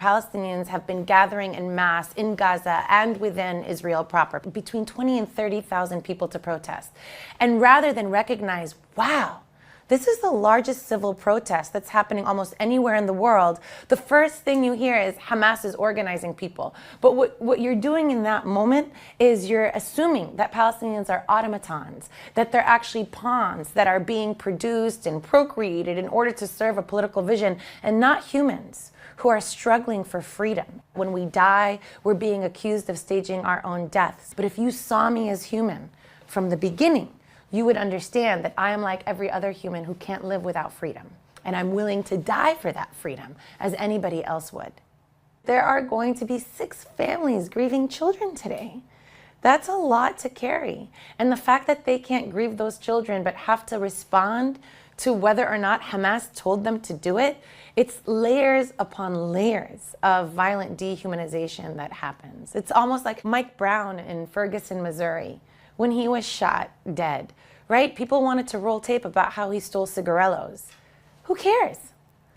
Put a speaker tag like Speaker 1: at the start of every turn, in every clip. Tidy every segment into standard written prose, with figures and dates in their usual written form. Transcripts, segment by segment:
Speaker 1: Palestinians have been gathering en masse in Gaza and within Israel proper, between 20 and 30,000 people to protest. And rather than recognize, wow, this is the largest civil protest that's happening almost anywhere in the world, the first thing you hear is Hamas is organizing people. But what you're doing in that moment is you're assuming that Palestinians are automatons, that they're actually pawns that are being produced and procreated in order to serve a political vision, and not humans who are struggling for freedom. When we die, we're being accused of staging our own deaths. But if you saw me as human from the beginning, you would understand that I am like every other human who can't live without freedom. And I'm willing to die for that freedom as anybody else would. There are going to be 6 families grieving children today. That's a lot to carry. And the fact that they can't grieve those children but have to respond to whether or not Hamas told them to do it, it's layers upon layers of violent dehumanization that happens. It's almost like Mike Brown in Ferguson, Missouri, when he was shot dead, right? People wanted to roll tape about how he stole cigarillos. Who cares?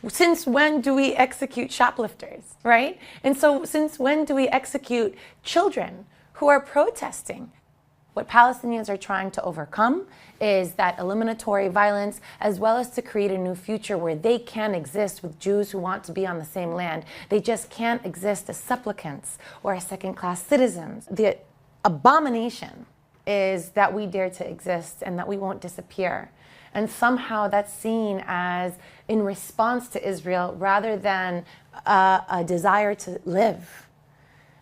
Speaker 1: Since when do we execute shoplifters, right? And so since when do we execute children who are protesting? What Palestinians are trying to overcome is that eliminatory violence, as well as to create a new future where they can exist with Jews who want to be on the same land. They just can't exist as supplicants or as second-class citizens. The abomination is that we dare to exist and that we won't disappear. And somehow that's seen as in response to Israel rather than a desire to live.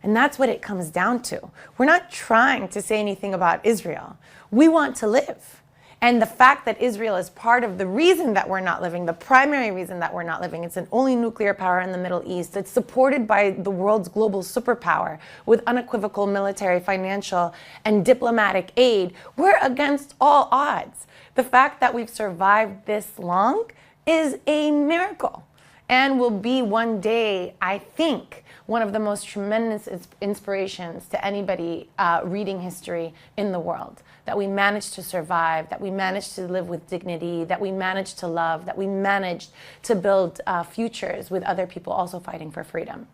Speaker 1: And that's what it comes down to. We're not trying to say anything about Israel. We want to live. And the fact that Israel is part of the reason that we're not living, the primary reason that we're not living, it's an only nuclear power in the Middle East. It's supported by the world's global superpower with unequivocal military, financial, and diplomatic aid. We're against all odds. The fact that we've survived this long is a miracle and will be one day, I think, one of the most tremendous inspirations to anybody reading history in the world. That we managed to survive, that we managed to live with dignity, that we managed to love, that we managed to build futures with other people also fighting for freedom.